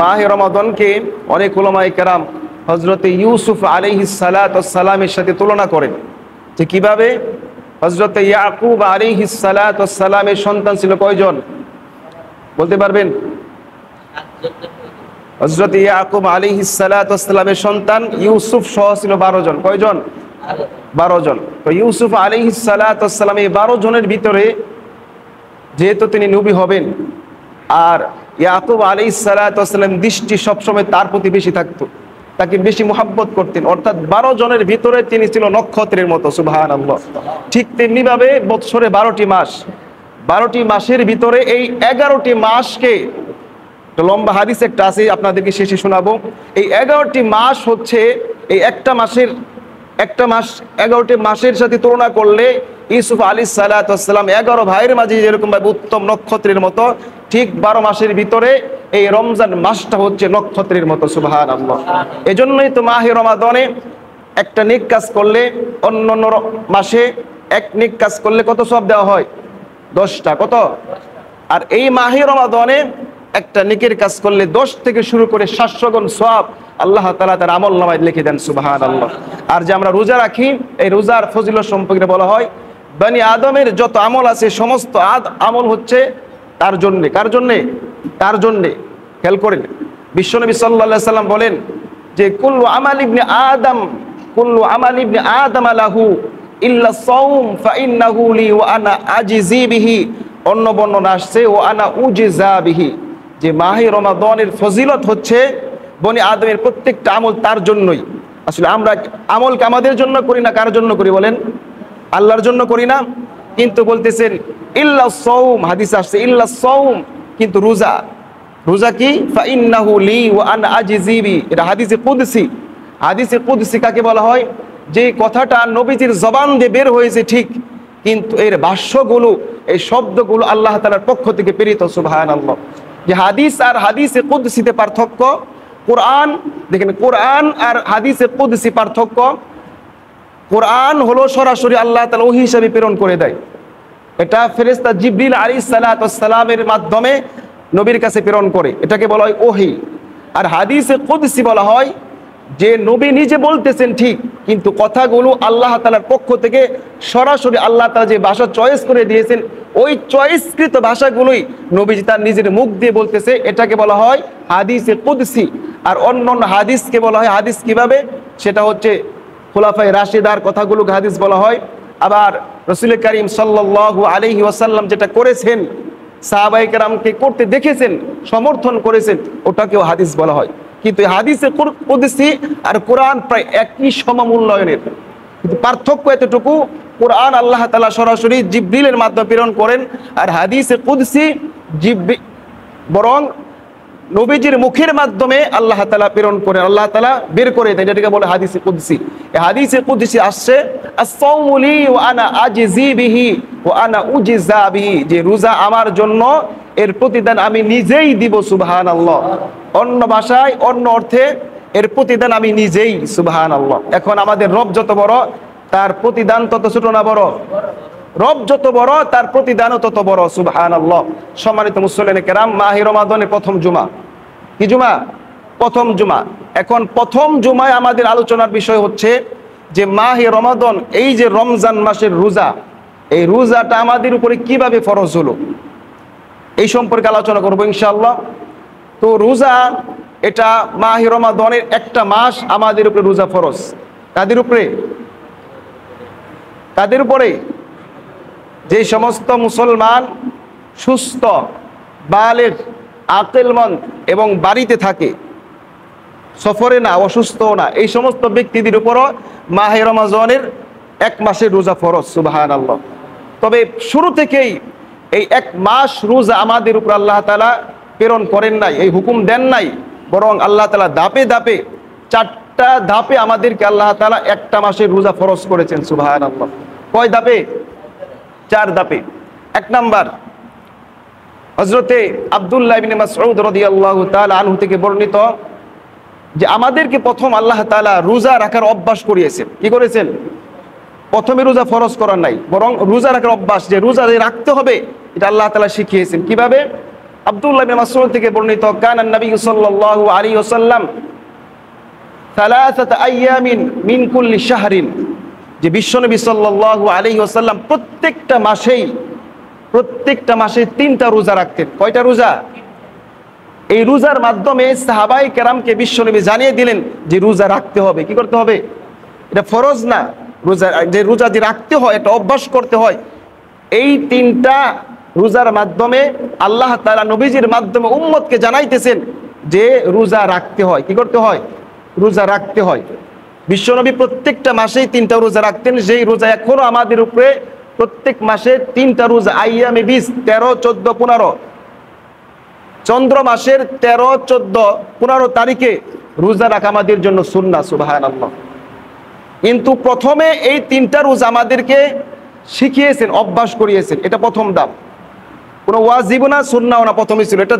মাহে রমাদানকে অনেক উলামায়ে কেরাম হযরতে ইউসুফ আলাইহিস সালাতু সালামের সাথে তুলনা করেন যে কিভাবে হযরতে ইয়াকুব আলাইহিস সালাতু সালামের সন্তান ছিল কয়জন বলতে পারবেন? হযরতে ইয়াকুব আলাইহিস সালাতু সালামের সন্তান ইউসুফ সহ ছিল 12 জন। কয়জন? 12 জন। তো ইউসুফ আলাইহিস সালাতু সালাম এই 12 জনের ভিতরে যেহেতু তিনি নবী হবেন, আর ইয়াকুব আলাইহিস সালাতু সালাম দৃষ্টি সবসময় তার প্রতি বেশি থাকতো, তাকে বেশি মুহাব্বত করতেন, অর্থাৎ 12 জনের ভিতরে তিনি ছিল নক্ষত্রের মতো। সুবহানাল্লাহ। ঠিক তেমনি ভাবে বৎসরে 12টি মাস, 12টি মাসের ভিতরে এই 11টি মাসকে, লম্বা হাদিস একটা আছে আপনাদেরকে শেষে শোনাবো, এই 11টি মাস হচ্ছে এই একটা মাস 11টি মাসের সাথে তুলনা করলে ইউসুফ আলাইহিস সালাতু ওয়াসসালাম 11 ভাইয়ের মাঝে যেরকম ভাবে উত্তম নক্ষত্রের মতো, ঠিক 12 মাসের ভিতরে এই রমজান মাসটা হচ্ছে নক্ষত্রের মতো। সুবহানাল্লাহ। এজন্যই তো মাহে রমাদানে একটা নেক কাজ করলে অন্য মাসে এক নেক কাজ করলে কত সওয়াব দেওয়া হয়? 10টা। কত? আর এই মাহে রমাদানে একটা নেকের কাজ করলে 10 থেকে শুরু করে 700 গুণ সওয়াব আল্লাহ তাআলা তার আমলনামায় লিখে দেন। সুবহানাল্লাহ। আর যে আমরা রোজা রাখি, এই রোজার ফজিলত সম্পর্কে বলা হয় বনি আদমের যত আমল আছে সমস্ত আমল হচ্ছে তার জন্য। কার জন্য? তার জন্য। খেয়াল করেন, বিশ্বনবী সাল্লাল্লাহু আলাইহি সাল্লাম বলেন যে কুল্লু আমাল ইবনে আদম লাহু ইল্লা সাওম ফাইন্নাহু লি ওয়া আনা আজিজি বিহি। অন্য বর্ণনা আসছে ওয়া আনা উজিজা বিহি, যে মাহে রমাদানের ফজিলত হচ্ছে বনি আদমের প্রত্যেকটা আমল তার জন্যই। আসলে আমরা আমলকে আমাদের জন্য করি না, কার জন্য করি বলেন? আল্লাহর জন্য করি না। কিন্তু বলতেছেন ইল্লা সাওম, হাদিসে আসছে ইল্লা সাওম, কিন্তু রোজা, রোজা কি? ফাইন্নাহু লি ওয়া আনা আজিজি বি। এটা হাদিসে কুদসি। হাদিসে কুদসি কাকে বলা হয়? যে কথাটা নবীজির জবান দিয়ে বের হয়েছে ঠিক, কিন্তু এর ভাষ্যগুলো, এই শব্দগুলো আল্লাহ তাআলার পক্ষ থেকে প্রেরিত। সুবহানাল্লাহ। যে হাদিস আর হাদিসে কুদসিতে পার্থক্য, কোরআন দেখেন, কোরআন আর হাদিসে কুদসি পার্থক্য। কোরআন হলো সরাসরি আল্লাহ তাআলা ওহী হিসেবে প্রেরণ করে দেয়, এটা ফেরেশতা জিবরিল আলাইহিস সালাতু ওয়াস সালামের মাধ্যমে নবীর কাছে প্রেরণ করে, এটাকে বলা হয় ওহী। আর হাদিসে কুদসি বলা হয় যে নবী নিজে বলতেছেন ঠিক, কিন্তু কথাগুলো আল্লাহ তাআলার পক্ষ থেকে সরাসরি আল্লাহ তাআলা যে ভাষা চয়েস করে দিয়েছেন, ওই চয়েসকৃত ভাষাগুলোই নবীজি তার নিজের মুখ দিয়ে বলতেছে, এটাকে বলা হয় হাদিসে কুদসি। আর অন্য হাদিসকে বলা হয় হাদিস কিভাবে? সেটা হচ্ছে খুলাফায়ে রাশিদার কথাগুলোকে হাদিস বলা হয়। আবার রাসূল করিম সাল্লাল্লাহু আলাইহি ওয়াসাল্লাম যেটা করেছেন, সাহাবায়ে কেরামকে করতে দেখেছেন, সমর্থন করেছেন, ওটাকেও হাদিস বলা হয়। কিন্তু হাদিসে কুদসি আর কোরআন প্রায় একই সমমূল্যায়নের, কিন্তু পার্থক্য এতটুকু, কোরআন আল্লাহ তাআলা সরাসরি জিবরিলের মাধ্যমে প্রেরণ করেন, আর হাদিসে কুদসি বরং নবীজির মুখের মাধ্যমে আল্লাহ তাআলা প্রেরণ করেন, আল্লাহ তাআলা বের করে দেন, এটাকে বলে হাদিসে কুদসি। এই হাদিসে কুদসি আসছে আস-সাওমু লি ওয়া আনা আজিজি বিহি ওয়া আনা উজিজা বিহি, যে রোজা আমার জন্য, এর প্রতিদান আমি নিজেই দিব। সুবহানাল্লাহ। অন্য ভাষায়, অন্য অর্থে এর প্রতিদান আমি নিজেই। সুবহানাল্লাহ। এখন আমাদের রব যত বড়, তার প্রতিদান তত ছোট না বড়? রব যত বড়, তার প্রতিদানও তত বড়। সুবহানাল্লাহ। সম্মানিত মুসল্লিনে কেরাম, মাহে রমাদানের প্রথম জুমা, কি জুমা? প্রথম জুমা। এখন প্রথম জুমায় আমাদের আলোচনার বিষয় হচ্ছে যে মাহে রমাদান, এই যে রমজান মাসের রোজা, এই রোজাটা আমাদের উপরে কিভাবে ফরজ হলো, এই সম্পর্কে আলোচনা করবো ইনশাআল্লাহ। তো রোজা, এটা মাহে রমাদানের একটা মাস আমাদের উপরে রোজা ফরজ। তাদের উপরে, তাদের উপরে যে সমস্ত মুসলমান সুস্থ, বালেগ, আকলমন্দ এবং বাড়িতে থাকে, সফরে না, অসুস্থও না, এই সমস্ত ব্যক্তিদের উপরও মাহে রমাদানের এক মাসের রোজা ফরজ। সুবহানাল্লাহ। তবে শুরু থেকেই এই এক মাস রোজা আমাদের উপর আল্লাহ তাআলা প্রেরণ করেন নাই, এই হুকুম দেন নাই, বরং আল্লাহ তাআলা ধাপে ধাপে, 4টা ধাপে আমাদেরকে আল্লাহ তাআলা একটা মাসের রোজা ফরজ করেছেন। সুবহানাল্লাহ। কয় ধাপে? 4 ধাপে। 1 নাম্বার, হযরতে আব্দুল্লাহ ইবনে মাসউদ রাদিয়াল্লাহু তাআলা আনহু থেকে বর্ণিত যে আমাদেরকে প্রথম আল্লাহ তাআলা রোজা রাখার অভ্যাস করিয়েছেন। কি করেছেন? প্রথমে রোজা ফরজ করার নাই, বরং রোজা রাখার অভ্যাস, যে রোজা রাখতে হবে, এটা আল্লাহ তাআলা শিখিয়েছেন। কিভাবে? আব্দুল্লাহ ইবনে মাসউদ থেকে বর্ণিত, কানান নবী সাল্লাল্লাহু আলাইহি ওয়াসাল্লাম সালাসাত আইয়ামিন মিন কুল্লি শাহরিন, যে বিশ্বনবী সাল্লাল্লাহু আলাইহি ওয়াসাল্লাম প্রত্যেকটা মাসে 3টা রোজা রাখতেন। কয়টা রোজা? এই রোজার মাধ্যমে সাহাবায়ে কেরামকে বিশ্বনবী জানিয়ে দিলেন যে রোজা রাখতে হবে। কি করতে হবে? এটা ফরজ না, রোজা যে রাখতে হয়, এটা অভ্যাস করতে হয়। এই 3টা রোজার মাধ্যমে আল্লাহ তাআলা নবীজির মাধ্যমে উম্মতকে জানাইতেছেন যে রোজা রাখতে হয়। কি করতে হয়? রোজা রাখতে হয়। বিশ্বনবী প্রত্যেকটা মাসেই 3টা রোজা রাখতেন, যেই রোজা এখনো আমাদের উপরে প্রত্যেক মাসে 3টা রোজা, আইয়ামে 20, 13, 14, 15, চন্দ্র মাসের 13, 14, 15 তারিখে রোজা রাখা আমাদের জন্য সুন্নাহ। সুবহানাল্লাহ। কিন্তু প্রথমে এই 3টা রোজা আমাদেরকে শিখিয়েছেন, অভ্যাস করিয়েছেন। এটা প্রথম ধাপ, কোনো ওয়াজিব না, সুন্নাহ না, প্রথমে ছিল এটা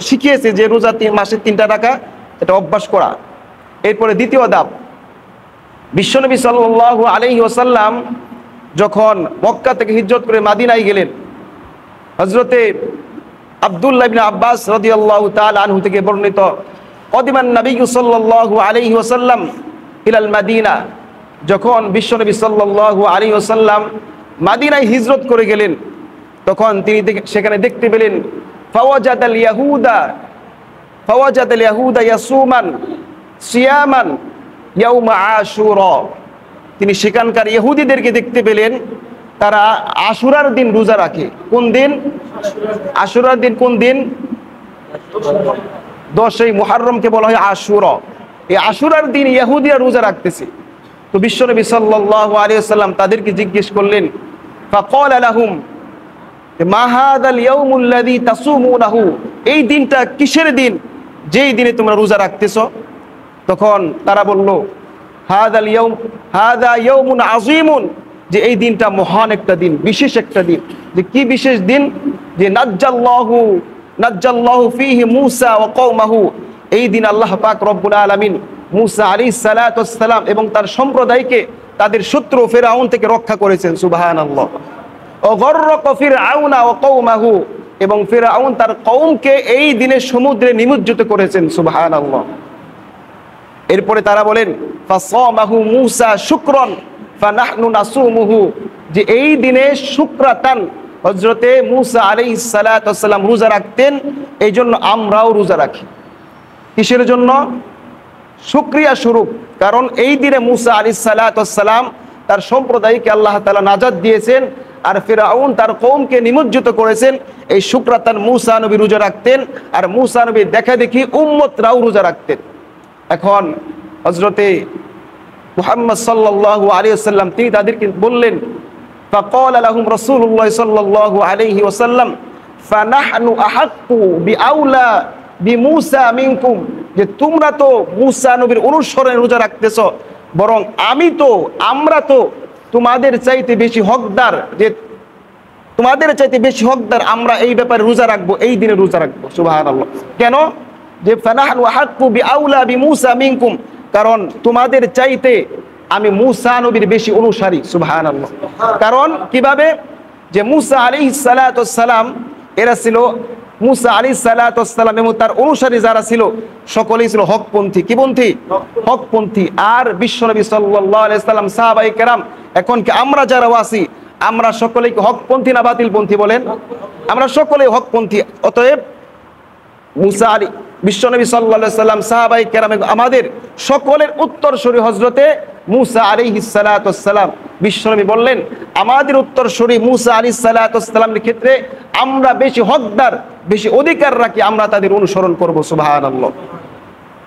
শিখিয়েছে যে রোজা মাসে 3টা রাখা, এটা অভ্যাস করা। এরপরে দ্বিতীয় ধাপ, বিশ্বনবী সাল্লাল্লাহু আলাইহি ওয়াসাল্লাম যখন মক্কা থেকে হিজরত করে মাদিনায় গেলেন, হযরতে আব্দুল্লাহ ইবনে আব্বাস রাদিয়াল্লাহু তাআলা আনহু থেকে বর্ণিত, কদিমান নবী সাল্লাল্লাহু আলাইহি ওয়াসাল্লাম ইলাল মাদিনা, যখন বিশ্বনবী সাল্লাল্লাহু আলাইহি ওয়াসাল্লাম মাদিনায় হিজরত করে গেলেন, তখন তিনি সেখানে দেখতে পেলেন ফাওয়াজাদাল ইয়াহুদা ইয়াসুমান সিয়ামান ইয়াউমা আশুরা। তিনি সেখানকার ইহুদিদেরকে দেখতে পেলেন তারা আশুরার দিন রোজা রাখে। কোন দিন? আশুরার দিন। কোন দিন? 10ই মুহররমকে বলা হয় আশুরা। এই আশুরার দিন ইহুদিরা রোজা রাখতেছে। তো বিশ্বনবী সাল্লাল্লাহু আলাইহি ওয়াসাল্লাম তাদেরকে জিজ্ঞেস করলেন, ফাকালা লাহুম মা হাযাল ইয়াউমুল্লাযী তাসুমুনাহু, এই দিনটা কিসের দিন যেই দিনে তোমরা রোজা রাখতেছো? তখন তারা বলল, হাযা ইয়াউমুন আযীমুন, যে এই দিনটা মহান একটা দিন, বিশেষ একটা দিন। যে কি বিশেষ দিন? যে নাজ্জাল্লাহু ফীহি মূসা ওয়া কওমাহু, এই দিন আল্লাহ পাক রব্বুল আলামিন মূসা আলাইহিস সালাতু ওয়াস সালাম এবং তার সম্প্রদায়কে তাদের শত্রু ফিরআউন থেকে রক্ষা করেছেন। সুবহানাল্লাহ। ও গররাকা ফিরআউনা ওয়া কওমাহু, এবং ফিরআউন তার কওমকে এই দিনে সমুদ্রে নিমজ্জিত করেছেন। সুবহানাল্লাহ। এরপরে তারা বলেন, ফাসামাহু মূসা শুকরান ফানাহনু নাসুমুহু, যে এই দিনে শুকরাতান হযরতে মূসা আলাইহিস সালাতু ওয়াস সালাম রোজা রাখতেন, এই জন্য আমরাও রোজা রাখি। কিসের জন্য? শুকরিয়া স্বরূপ। কারণ এই দিনে মূসা আলাইহিস সালাতু ওয়াস সালাম তার সম্প্রদায়কে আল্লাহ তাআলা নাজাত দিয়েছেন, আর ফিরআউন তার কওমকে নিমজ্জিত করেছেন। এই শুকরাতান মূসা নবী রোজা রাখতেন, আর মূসা নবী দেখা দেখি উম্মতরাও রোজা রাখতেন। এখন হযরতে মুহাম্মদ সাল্লাল্লাহু আলাইহি ওয়াসাল্লাম তিনি তাদেরকে বললেন, ফাকালা লাহুম রাসূলুল্লাহ সাল্লাল্লাহু আলাইহি ওয়াসাল্লাম ফানাহনু আহাক্কু বিআউলা বিমূসা মিনকুম, যে তোমরা তো মূসা নবীর অনুসরণে রোজা রাখতেছো, বরং আমরা তো তোমাদের চাইতে বেশি হকদার, যে তোমাদের চাইতে বেশি হকদার আমরা এই ব্যাপারে রোজা রাখবো, এই দিনে রোজা রাখবো। সুবহানাল্লাহ। কেন? যে ফানাহনু আহাক্কু বিআউলা বিমূসা মিনকুম, কারণ তোমাদের চাইতে আমি মূসা নবীর বেশি অনুসারী। সুবহানাল্লাহ। কারণ কিভাবে? যে মূসা আলাইহিস সালাতু ওয়াস সালাম এরা ছিল, মূসা আলাইহিস সালাতু ওয়াস সালাম এবং তার অনুসারী যারা ছিল সকলেই ছিল হকপন্থী। কি পন্থী? হকপন্থী। আর বিশ্বনবী সাল্লাল্লাহু আলাইহি সাল্লাম, সাহাবায়ে কেরাম, এখন কি আমরা যারা আছি আমরা সকলেই কি হকপন্থী না বাতিলপন্থী? বলেন, আমরা সকলেই হকপন্থী। অতএব মূসা আলী, বিশ্বনবী সাল্লাল্লাহু আলাইহি সাল্লাম, সাহাবায়ে কেরাম আমাদের সকলের উত্তরসূরি হযরতে মূসা আলাইহিস সালাতু ওয়াস সালাম। বিশ্বনবী বললেন, আমাদের উত্তরসূরি মূসা আলাইহিস সালাতু ওয়াস সালামের ক্ষেত্রে আমরা বেশি হকদার, বেশি অধিকার রাখি, আমরা তাদের অনুসরণ করব। সুবহানাল্লাহ।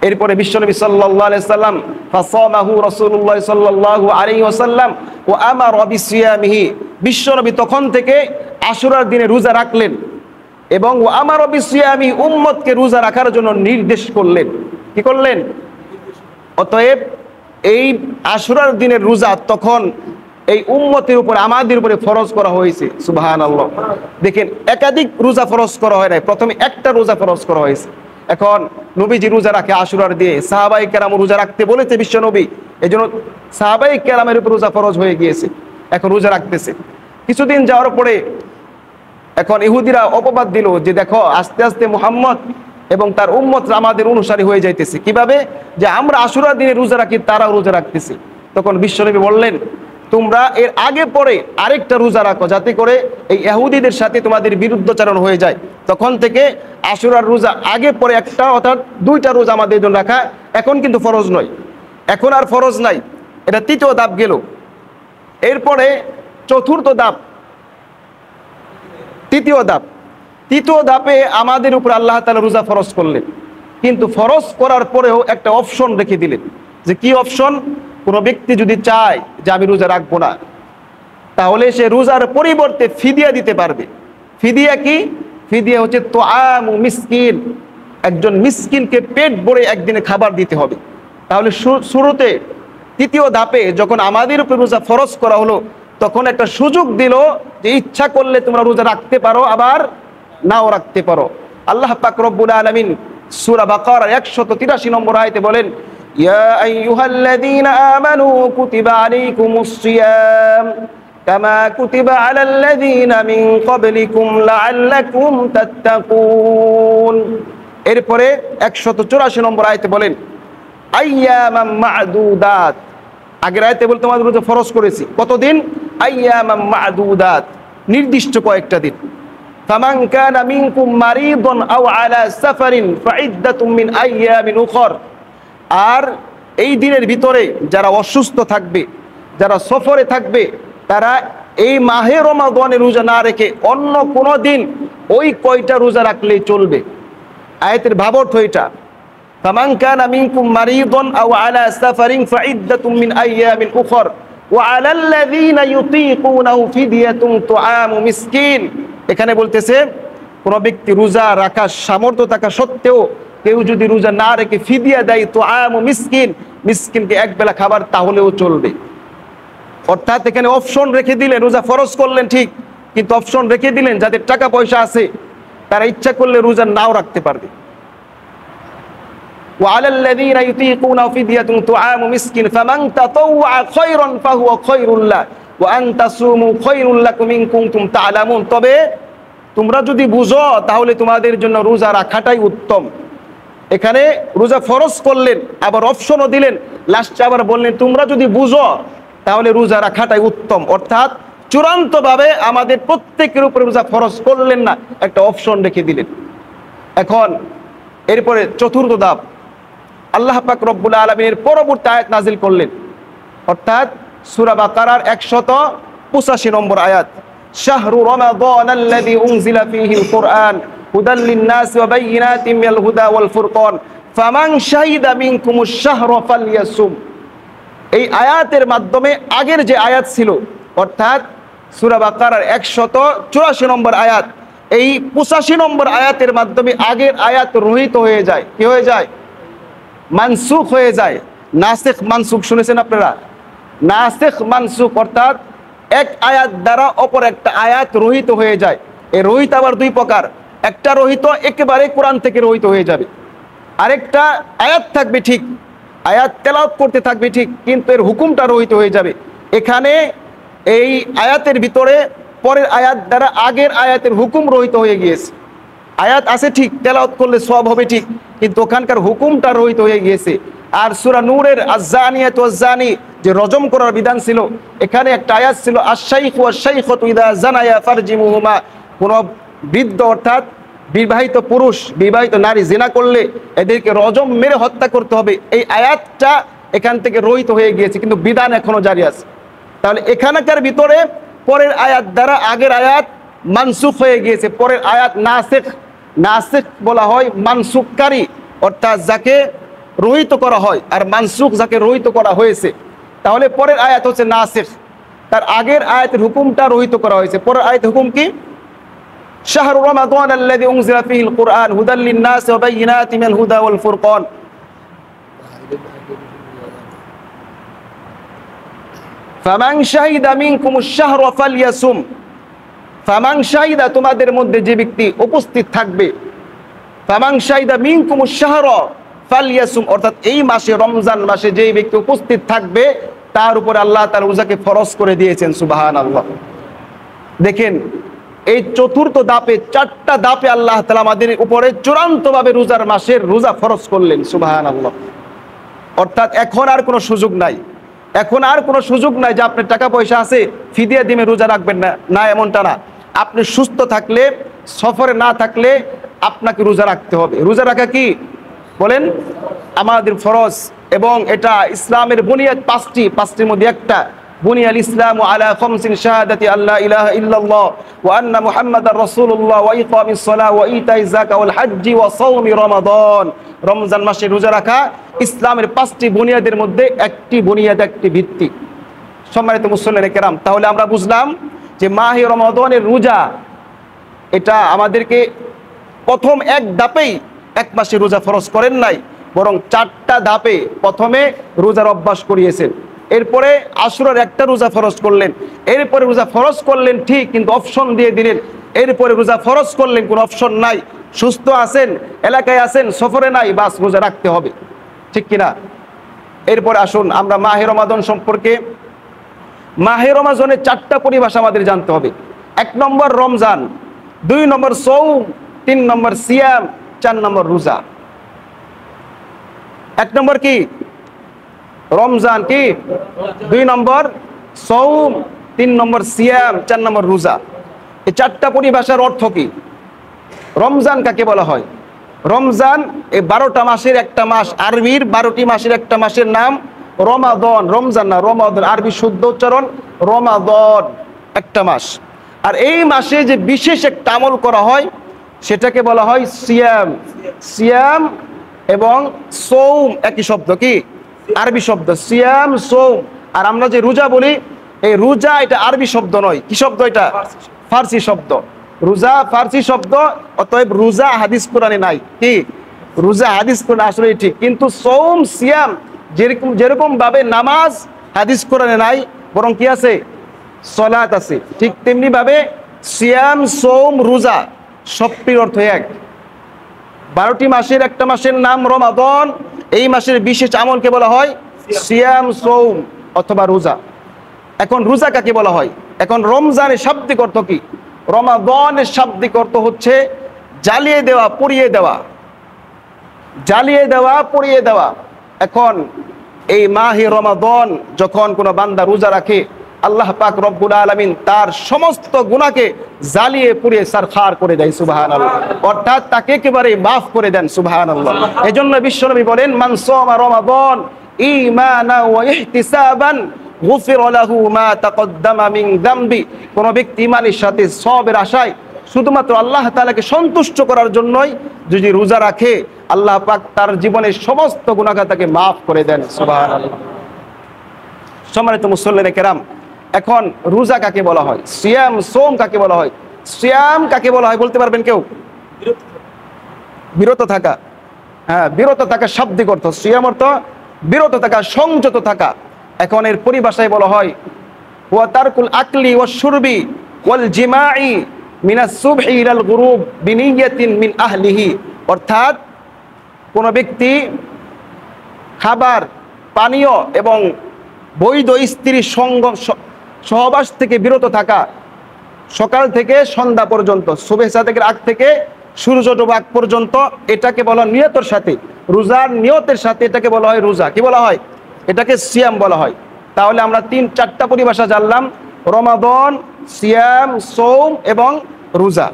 এরপরে বিশ্বনবী সাল্লাল্লাহু আলাইহি সাল্লাম ফাসামাহু রাসূলুল্লাহ সাল্লাল্লাহু আলাইহি ওয়াসাল্লাম ওয়া আমারা বিসিয়ামিহি, বিশ্বনবী তখন থেকে আশুরার দিনে রোজা রাখলেন এবং ওয়া আমারা বিসিয়ামিহি, উম্মতকে রোজা রাখার জন্য নির্দেশ করলেন। কি করলেন? অতএব এই আশুরার দিনের রোজা তখন এই উম্মতের উপর, আমাদের উপরে ফরজ করা হয়েছে। সুবহানাল্লাহ। দেখেন, একাধিক রোজা ফরজ করা হয় নাই, প্রথমে একটা রোজা ফরজ করা হয়েছে। এখন নবীজি রোজা রাখে আশুরার দিয়ে, সাহাবায়ে কেরাম রোজা রাখতে বলেছে বিশ্ব নবী, এজন্য সাহাবায়ে কেরামের উপর রোজা ফরজ হয়ে গিয়েছে, এখন রোজা রাখতেছে। কিছুদিন যাওয়ার পরে এখন ইহুদিরা অপবাদ দিল যে দেখো আস্তে আস্তে মুহাম্মদ এবং তার উম্মতরা আমাদের অনুসারী হয়ে যাইতেছে। কিভাবে? যে আমরা আশুরার দিনে রোজা রাখি, তারাও রোজা রাখতেছে। তখন বিশ্বনবী বললেন, তোমরা এর আগে পরে আরেকটা রোজা রাখো, যাতে করে এই ইহুদিদের সাথে তোমাদের বিরুদ্ধাচরণ হয়ে যায়। তখন থেকে আশুরার রোজা আগে পরে একটা অর্থাৎ দুইটা রোজা আমাদের জন্য রাখা এখন কিন্তু ফরজ নয়, এখন আর ফরজ নাই। এটা তৃতীয় ধাপ গেল। এরপরে চতুর্থ ধাপ, তৃতীয় ধাপে আমাদের উপর আল্লাহ তাআলা রোজা ফরজ করলেন, কিন্তু ফরজ করার পরেও একটা অপশন রেখে দিলেন। যে কি অপশন? কোনো ব্যক্তি যদি চায় যে আমি রোজা রাখবো না, তাহলে সে রোজার পরিবর্তে ফিদিয়া দিতে পারবে। ফিদিয়া কি? ফিদিয়া হচ্ছে তোআমু মিসকিন, একজন মিসকিনকে পেট ভরে একদিনে খাবার দিতে হবে। তাহলে শুরুতে তৃতীয় ধাপে যখন আমাদের উপর রোজা ফরজ করা হলো, তখন একটা সুযোগ দিল যে ইচ্ছা করলে তোমরা রোজা রাখতে পারো, আবার নাও রাখতে পারো। আল্লাহ পাক রব্বুল আলামিন সূরা বাকারা 183 নম্বর আয়াতে বলেন, ইয়া আইয়ুহাল্লাযীনা আমানু কুতিবা আলাইকুমুস সিয়াম কামা কুতিবা আলাল্লাযীনা মিন ক্বাবলিকুম লাআল্লাকুম তাত্তাকুন। এরপরে 184 নম্বর আয়াতে বলেন, আইয়ামাম মা'দুদাত। আগের আয়াতে বলতে তোমাদের রোজা ফরজ করেছি কতদিন? আইয়ামাম মা'দুদাত, নির্দিষ্ট কয়েকটা দিন। ফামান কানা মিনকুম মারিদান আও আলা সাফারিন ফাইদ্দাতুম মিন আইয়ামিন উখর। আর এই দিনের ভিতরে যারা অসুস্থ থাকবে, যারা সফরে থাকবে, তারা এই মাহে রমাদানে রোজা না রেখে অন্য কোনো দিন ওই কয়টা রোজা রাখলেই চলবে। আয়াতের ভাবার্থ এটা, ফামান কানা মিনকুম মারিদান আও আলা সাফারিন ফাইদ্দাতুম মিন আইয়ামিন উখর ওয়া আলাল্লাযীনা ইউতীকুনাহু ফিদিয়াতুন তুআমু মিসকিন। এখানে বলতেছে কোন ব্যক্তি রোজা রাখার সামর্থ্য থাকা সত্ত্বেও কেউ যদি রোজা না রেখে ফিদিয়া দেয়, তুআমু মিসকিন, মিসকিনকে একবেলা খাবার, তাহলেও চলবে। অর্থাৎ এখানে অপশন রেখে দিলেন, রোজা ফরজ করলেন ঠিক, কিন্তু অপশন রেখে দিলেন যাদের টাকা পয়সা আছে তারা ইচ্ছা করলে রোজা নাও রাখতে পারবে। وعلى الذين يطيقونه فدية طعام مسكين فمن تطوع خيرا فهو خير له وأن تصوموا خير لكم إن كنتم تعلمون। তবে তোমরা যদি বুঝো তাহলে তোমাদের জন্য রোজা রাখাটাই উত্তম। এখানে রোজা ফরজ করলেন, আবার অপশনও দিলেন, লাস্টে আবার বললেন তোমরা যদি বুঝো তাহলে রোজা রাখাটাই উত্তম। অর্থাৎ চূড়ান্তভাবে আমাদের প্রত্যেকের উপরে রোজা ফরজ করলেন না, একটা অপশন রেখে দিলেন। এখন এরপরে চতুর্থ ধাপ, আল্লাহ পাক রব্বুল আলামিনের পরবর্তী আয়াত নাজিল করলেন, অর্থাৎ সূরা বাকারার 185 নম্বর আয়াত, শাহরু রমাদানাল্লাযী উনজিলা ফীহিল কুরআন হুদাল লিন-নাসি ওয়া বাইয়িনাতিম মিনাল হুদা ওয়াল ফুরকান ফামান শাহিদা মিনকুমুশ শাহরা ফালইয়াসুম। এই আয়াতের মাধ্যমে আগের যে আয়াত ছিল, অর্থাৎ সূরা বাকারার 184 নম্বর আয়াত, এই 85 নম্বর আয়াতের মাধ্যমে আগের আয়াত রহিত হয়ে যায়। কি হয়ে যায়? মানসুখ হয়ে যায়। নাসিখ মানসুখ শুনেছেন আপনারা? নাসিখ মানসুখ অর্থাৎ এক আয়াত দ্বারা অপর একটা আয়াত রহিত হয়ে যায়। এই রহিত আবার দুই প্রকার, একটা রহিত একেবারে কোরআন থেকে রহিত হয়ে যাবে, আরেকটা আয়াত থাকবে ঠিক, আয়াত তেলাওয়াত করতে থাকবে ঠিক, কিন্তু এর হুকুমটা রহিত হয়ে যাবে। এখানে এই আয়াতের ভিতরে পরের আয়াত দ্বারা আগের আয়াতের হুকুম রহিত হয়ে গিয়েছে। আয়াত আছে ঠিক, তেলাওয়াত করলে সওয়াব হবে ঠিক, কিন্তু ওখানকার হুকুমটা রহিত হয়ে গিয়েছে। আর সূরা নূরের আয-যানিয়াতু ওয়াজ-যানি যে রজম করার বিধান ছিল, এখানে একটা আয়াত ছিল আশ-শাইখু ওয়াশ-শাইখাতু ইযা যানায়া ফারজিমুহুমা। কোন বৃদ্ধ অর্থাৎ বিবাহিত পুরুষ বিবাহিত নারী জিনা করলে এদেরকে রজম মেরে হত্যা করতে হবে। এই আয়াতটা এখান থেকে রহিত হয়ে গিয়েছে, কিন্তু বিধান এখনো জারি আছে। তাহলে এখানকার ভিতরে পরের আয়াত দ্বারা আগের আয়াত মানসুখ হয়ে গিয়েছে। পরের আয়াত নাসিখ, নাসিখ বলা হয় মানসুখকারী, অর্থাৎ যাকে রহিত করা হয়, আর মানসুখ যাকে রহিত করা হয়েছে। তাহলে পরের আয়াত হচ্ছে নাসিখ, তার আগের আয়াতের হুকুমটা রহিত করা হয়েছে। পরের আয়াত হুকুম কি? শাহরু রমাদানাল্লাযী উনজিলা ফীহিল কুরআন হুদাল লিন-নাসি ওয়া বাইয়িনাতিম মিনাল হুদা ওয়াল ফুরকান ফামান শাহিদা মিনকুমুশ শাহরা ফালইয়াসুম। ফামান শাহিদা, তোমাদের মধ্যে যে ব্যক্তি উপস্থিত থাকবে, ফামান শাহিদা মিনকুমুশ শাহরা ফালইয়াসুম, অর্থাৎ এই মাসে রমজান মাসে যেই ব্যক্তি উপস্থিত থাকবে তার উপর আল্লাহ তাআলা রোজাকে ফরজ করে দিয়েছেন। সুবহানাল্লাহ। দেখেন এই চতুর্থ ধাপে, 4টা ধাপে আল্লাহ তাআলা আমাদের উপরে চূড়ান্তভাবে রোজার মাসের রোজা ফরজ করলেন। সুবহানাল্লাহ। অর্থাৎ এখন আর কোনো সুযোগ নাই, এখন আর কোনো সুযোগ নাই যে আপনার টাকা পয়সা আছে ফিদিয়া দিমে রোজা রাখবেন না, না এমনটা না। আপনি সুস্থ থাকলে, সফরে না থাকলে আপনাকে রোজা রাখতে হবে। রোজা রাখা কি বলেন? আমাদের ফরজ, এবং এটা ইসলামের বুনিয়াদ 5টির মধ্যে একটা। বুনিয়াল ইসলামু আলা খামসিন শাহাদাতি আল্লা ইলাহা ইল্লাল্লাহ ওয়া আন্না মুহাম্মাদার রাসূলুল্লাহ ওয়া ইকামিস সালাহ ওয়া ইতাইজ যাকাত ওয়াল হজ্জি ওয়া সাওমি রমাদান। রমজান মাসে রোজা রাখা ইসলামের 5টি বুনিয়াদের মধ্যে একটি বুনিয়াদ, একটি ভিত্তি। সম্মানিত মুসল্লিরা কেরাম, তাহলে আমরা বুঝলাম যে মাহে রমাদানের রোজা এটা আমাদেরকে প্রথম এক ধাপেই এক মাসে রোজা ফরজ করেন নাই, বরং 4টা ধাপে প্রথমে রোজার অভ্যাস করিয়েছেন। এরপরে আশুরার একটা রোজা ফরজ করলেন, এরপরে রোজা ফরজ করলেন ঠিক, কিন্তু অপশন দিয়ে দিলেন। এরপরে রোজা ফরজ করলেন, কোনো অপশন নাই, সুস্থ আছেন, এলাকায় আছেন, সফরে নাই, বাস রোজা রাখতে হবে, ঠিক কিনা? এরপরে আসুন আমরা মাহে রমাদান সম্পর্কে, মাহে রমাদানের 4টা পরিভাষা আমাদের জানতে হবে। 1 নম্বর রমজান, 2 নম্বর সওম, 3 নম্বর সিয়াম, 4 নম্বর রোজা। 1 নম্বর কি? রমজান, কি 2 নম্বর সওম, 3 নম্বর সিয়াম, 4 নম্বর রোজা। এই 4টা পরিভাষার অর্থ কি? রমজান কাকে বলা হয়? রমজান এই 12টা মাসের একটা মাস, আরবির 12টি মাসের একটা মাসের নাম রমাদান। রমজান না, রমাদান, আরবি শুদ্ধ উচ্চারণ রমাদান, একটা মাস। আর এই মাসে যে বিশেষ একটা আমল করা হয় সেটাকে বলা হয় সিয়াম। সিয়াম এবং সওম একই শব্দ, কি আরবি শব্দ, সিয়াম সওম। আর আমরা যে রোজা বলি, এই রোজা এটা আরবি শব্দ নয়, কি শব্দ এটা? ফার্সি শব্দ। রোজা ফার্সি শব্দ, অতএব রোজা হাদিস কোরআনে নাই। কি রোজা হাদিস কোরআনে আসলে ঠিক, কিন্তু সওম সিয়াম যেরকম ভাবে নামাজ হাদিস কোরআনে নাই, বরং কি আছে? সালাত আছে। ঠিক তেমনি ভাবে সিয়াম সওম রোজা সবটির অর্থ এক। 12টি মাসের একটা মাসের নাম রমাদান, এই মাসের বিশেষ আমলকে বলা হয় সিয়াম সওম অথবা রোজা। এখন রোজা কাকে বলা হয়? এখন রমজানের শাব্দিক অর্থ কি? রমাদানের শাব্দিক অর্থ হচ্ছে জ্বালিয়ে দেওয়া, পুড়িয়ে দেওয়া, জ্বালিয়ে দেওয়া, পুড়িয়ে দেওয়া। এখন এই মাহে রমাদান যখন কোনো বান্দা রোজা রাখে, আল্লাহ পাক রব্বুল আলামিন তার সমস্ত গুনাহকে জ্বালিয়ে পুড়িয়ে সারখার করে দেয়। সুবহানাল্লাহ। অর্থাৎ তাকে একেবারে মাফ করে দেন। সুবহানাল্লাহ। এজন্য বিশ্বনবী বলেন, মান সামা রমাদান ঈমানান ওয়া ইহতিসাবান গুফির লাহু মা তাকদ্দামা মিন যামবি। কোন ব্যক্তি ঈমানের সাথে সওয়াবের আশায় শুধুমাত্র আল্লাহ তাআলাকে সন্তুষ্ট করার জন্যই যদি রোজা রাখে, আল্লাহ পাক তার জীবনের সমস্ত গুনাহ তাকে মাফ করে দেন। সুবহানাল্লাহ। সম্মানিত মুসল্লিরা কেরাম, এখন রোজা কাকে বলা হয়? সিয়াম সোম কাকে বলা হয়? সিয়াম কাকে বলা হয় বলতে পারবেন কেউ? বিরত থাকা। হ্যাঁ, বিরত থাকা শাব্দিক অর্থ। সিয়াম অর্থ বিরত থাকা, সংযত থাকা। এখন এর পরিভাষায় বলা হয় ওয়া তারকুল আকলি ওয়াশ শুরবি ওয়াল জিমাই মিনাস সুবহি ইলাল গুরুব বিনিয়াতিন মিন আহলিহি। অর্থাৎ কোন ব্যক্তি খাবার, পানীয় এবং বৈধ স্ত্রীর সঙ্গ সহবাস থেকে বিরত থাকা, সকাল থেকে সন্ধ্যা পর্যন্ত, সুবহ সাদেকের আগ থেকে সূর্য ডোবা আগ পর্যন্ত, এটাকে বলা নিয়তের সাথে, রোজার নিয়তের সাথে এটাকে বলা হয় রোজা। কি বলা হয়? এটাকে সিয়াম বলা হয়। তাহলে আমরা 3-4টা পরিভাষা জানলাম, রমাদান, সিয়াম, সওম এবং রোজা।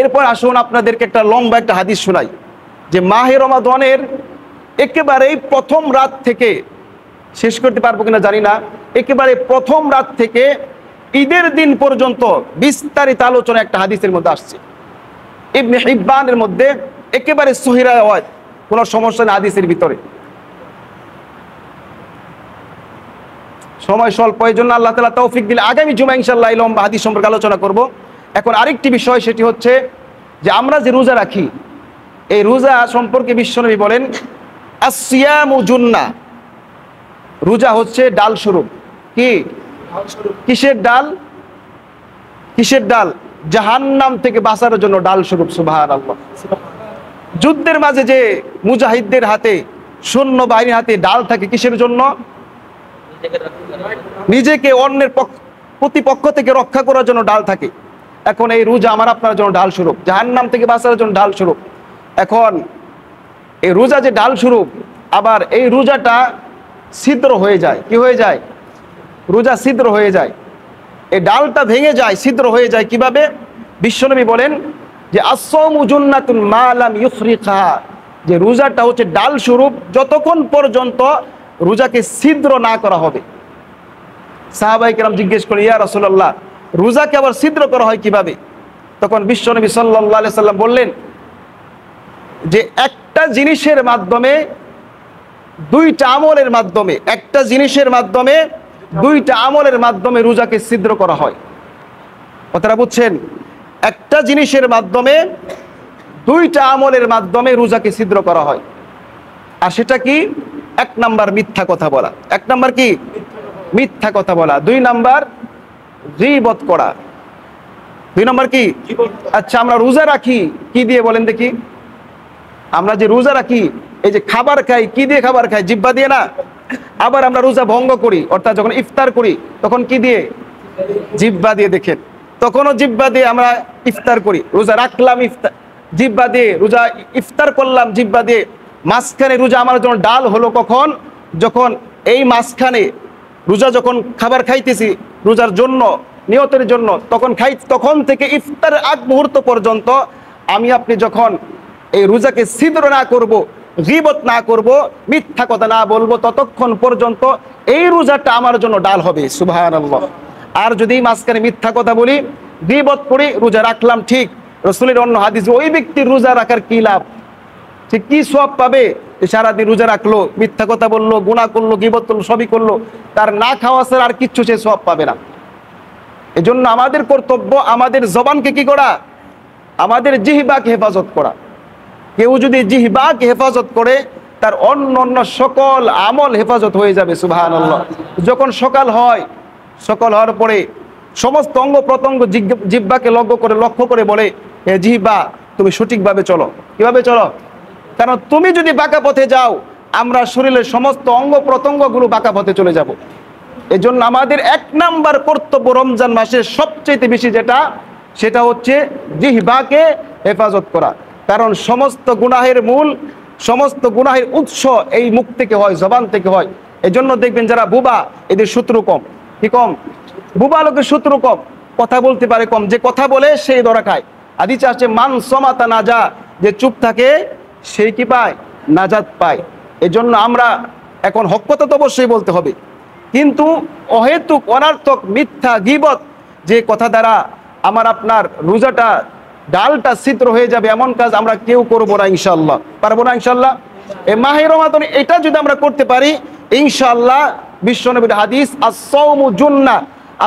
এরপর আসুন আপনাদেরকে একটা লম্বা একটা হাদিস শোনাই, যে মাহে রমাদানের একেবারেই প্রথম রাত থেকে, শেষ করতে পারবো কিনা জানি না, একেবারে প্রথম রাত থেকে ঈদের দিন পর্যন্ত বিস্তারিত আলোচনা একটা হাদিসের মধ্যে আসছে। ইবনে হিব্বানের মধ্যে একেবারে সহিহ রাওয়াত, কোনো সমস্যা নেই হাদিসের ভিতরে। সময় স্বল্প, এই জন্য আল্লাহ তাআলা তৌফিক দিলে আগামী জুমা ইনশাআল্লাহ এই লম্বা হাদিস সম্পর্কে আলোচনা করব। এখন আরেকটি বিষয়, সেটি হচ্ছে যে আমরা যে রোজা রাখি, এই রোজা সম্পর্কে বিশ্বনবী বলেন আসসিয়ামু জুন্নাহ। রোজা হচ্ছে ডাল স্বরূপ। কি? কিসের ডাল? কিসের ডাল? জাহান্নাম থেকে বাঁচার জন্য ডাল স্বরূপ। সুবহানাল্লাহ। যুদ্ধের মাঝে যে মুজাহিদদের হাতে, সৈন্য বাহিনীর হাতে ডাল থাকে, কিসের জন্য? নিজেকে অন্যের প্রতিপক্ষ থেকে রক্ষা করার জন্য ডাল থাকে। এখন এই রোজা আমার আপনার জন্য ঢাল স্বরূপ, জাহান্নাম থেকে বাঁচার জন্য ঢাল স্বরূপ। এখন এই রোজা যে ঢাল স্বরূপ, আবার এই রোজাটা ছিদ্র হয়ে যায়। কি হয়ে যায়? রোজা ছিদ্র হয়ে যায়, এই ডালটা ভেঙে যায়, ছিদ্র হয়ে যায়। কিভাবে? বিশ্বনবী বলেন যে আসসাওমু জুন্নাতুন মা লাম ইউফরিকা, যে রোজাটা হচ্ছে ডাল স্বরূপ যতক্ষণ পর্যন্ত রোজাকে ছিদ্র না করা হবে। সাহাবায়ে কেরাম জিজ্ঞেস করেন, ইয়া রাসূলুল্লাহ, রোজাকে আবার ছিদ্র করা হয় কিভাবে? তখন বিশ্বনবী সাল্লাল্লাহু আলাইহি সাল্লাম বললেন যে একটা জিনিসের মাধ্যমে, দুইটা আমলের মাধ্যমে, একটা জিনিসের মাধ্যমে, দুইটা আমলের মাধ্যমে রোজাকে ছিদ্র করা হয়। কথাটা বুঝছেন? একটা জিনিসের মাধ্যমে, দুইটা আমলের মাধ্যমে রোজাকে ছিদ্র করা হয়। আর সেটা কি? এক নাম্বার মিথ্যা কথা বলা। এক নাম্বার কি? মিথ্যা কথা বলা। দুই নাম্বার গীবত করা। দুই নাম্বার কি? আচ্ছা, আমরা রোজা রাখি কি দিয়ে বলেন দেখি? আমরা যে রোজা রাখি, এই যে খাবার খাই, কি দিয়ে খাবার খাই? জিহ্বা দিয়ে না? আবার আমরা রোজা ভঙ্গ করি, অর্থাৎ যখন ইফতার করি তখন কি দিয়ে? জিহ্বা দিয়ে। দেখেন, তখনও জিহ্বা দিয়ে আমরা ইফতার করি। রোজা রাখলাম ইফতার জিহ্বা দিয়ে, রোজা ইফতার করলাম জিহ্বা দিয়ে। মাঝখানে রোজা আমার জন্য ডাল হলো কখন? যখন এই মাঝখানে রোজা যখন খাবার খাইতেছি রোজার জন্য, নিয়তের জন্য, তখন থেকে ইফতারের আগ মুহূর্ত পর্যন্ত আমি আপনি যখন এই রোজাকে ছিদ্র না করব, গীবত না করব, মিথ্যা কথা না বলবো, ততক্ষণ পর্যন্ত এই রোজাটা আমার জন্য ডাল হবে। সুবহানাল্লাহ। আর যদি মাঝখানে মিথ্যা কথা বলি, গীবত করি, রোজা রাখলাম ঠিক, রাসূলের অন্য হাদিস, ওই ব্যক্তির রোজা রাখার কি লাভ? সে কি সওয়াব পাবে? সারাদিন রোজা রাখলো, মিথ্যা কথা বললো, গুনাহ করলো, গীবত করলো, সবই করলো, তার না খাওয়া ছাড়া আর কিচ্ছু সে সওয়াব পাবে না। এজন্য আমাদের কর্তব্য আমাদের জবানকে কি করা? আমাদের জিহ্বাকে হেফাজত করা। কেউ যদি জিহ্বাকে হেফাজত করে, তার অন্য সকল আমল হেফাজত হয়ে যাবে। সুবহানাল্লাহ। যখন সকাল হয়, সকাল হওয়ার পরে সমস্ত অঙ্গ প্রত্যঙ্গ জিহ্বাকে লক্ষ্য করে বলে, এ জিহ্বা, তুমি সঠিকভাবে চলো। কিভাবে চলো? কারণ তুমি যদি বাঁকা পথে যাও, আমরা শরীরের সমস্ত অঙ্গ প্রত্যঙ্গগুলো বাঁকা পথে চলে যাব। এজন্য আমাদের এক নাম্বার কর্তব্য রমজান মাসে সবচেয়ে বেশি যেটা, সেটা হচ্ছে জিহ্বাকে হেফাজত করা। কারণ সমস্ত গুনাহের মূল, সমস্ত গুনাহের উৎস এই মুখ থেকে হয়, জবান থেকে হয়। এজন্য দেখবেন যারা বুবা, এদের শত্রু কম। কি কম? বুবা লোকের শত্রু কম, কথা বলতে পারে কম, যে কথা বলে সেই ধরা খায়। হাদিসে আছে মান সমাতা নাজা, যে চুপ থাকে সেই কি পায়? নাজাত পায়। এজন্য আমরা এখন হক কথা তো অবশ্যই বলতে হবে, কিন্তু অহেতুক অনার্থক মিথ্যা গীবত যে কথা দ্বারা আমার আপনার রোজাটা ডালটা ছিদ্র হয়ে যাবে, এমন কাজ আমরা কেউ করবো না ইনশাআল্লাহ। পারবো না ইনশাআল্লাহ। এই মাহে রমাদানে এটা যদি আমরা করতে পারি, ইনশাআল্লাহ বিশ্বনবীর হাদিস আস-সাওমু জুন্নাহ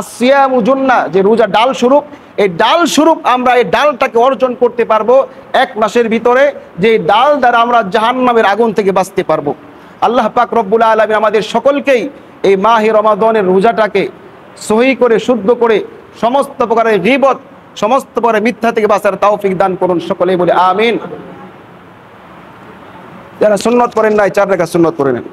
আসিয়ামু জুন্নাহ, যে রোজা ডাল স্বরূপ, এই ডাল স্বরূপ আমরা এই ডালটাকে অর্জন করতে পারবো এক মাসের ভিতরে, যে ডাল দ্বারা আমরা জাহান্নামের আগুন থেকে বাঁচতে পারবো। আল্লাহ পাক রব্বুল আলামিন আমাদের সকলকেই এই মাহে রমাদানের রোজাটাকে সহি করে, শুদ্ধ করে, সমস্ত প্রকারের গীবত, সমস্ত প্রকারের মিথ্যা থেকে বাঁচার তৌফিক দান করুন। সকলেই বলে আমিন। যারা সুন্নত করেন নাই, 4 রাকাত সুন্নত করে নেন।